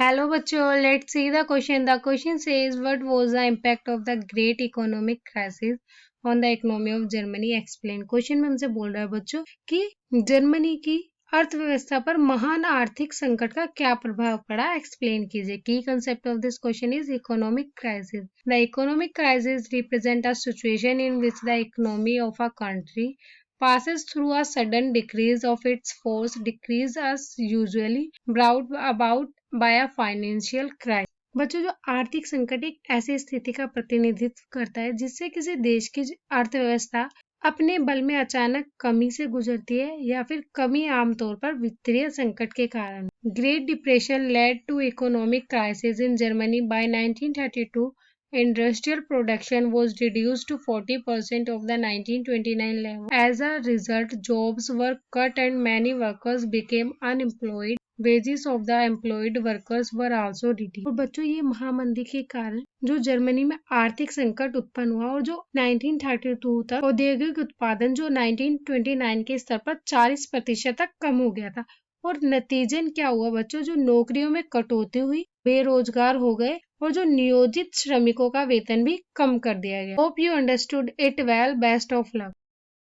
Hello बच्चों, let's see the question. The question says, what was the impact of the great economic crisis on the economy of Germany? Explain. Question में हमसे बोल रहा है बच्चों कि जर्मनी की अर्थव्यवस्था पर महान आर्थिक संकट का क्या प्रभाव पड़ा, एक्सप्लेन कीजिए. की concept of this question is economic crisis. The economic crisis represent a situation in which the economy of a country passes through a sudden decrease of its force. Decrease as usually brought about by a financial crisis. बच्चों, जो आर्थिक संकट एक ऐसी स्थिति का प्रतिनिधित्व करता है जिससे किसी देश की अर्थव्यवस्था अपने बल में अचानक कमी से गुजरती है या फिर कमी आमतौर पर वित्तीय संकट के कारण. Great depression led to economic crisis in Germany by 1932. Industrial production was reduced to 40% of the 1929 level. As a result, jobs were cut and many workers became unemployed. Wages of the employed workers were also reduced. और बच्चों, ये महामंदी के कारण जो Germany में आर्थिक संकट उत्पन्न हुआ और जो 1932 तक औद्योगिक उत्पादन जो 1929 के स्तर पर 40% तक कम हो गया था. और नतीजन क्या हुआ बच्चों, जो नौकरियों में कटौती हुई, बेरोजगार हो गए और जो नियोजित श्रमिकों का वेतन भी कम कर दिया गया. Hope you understood it well. Best of luck.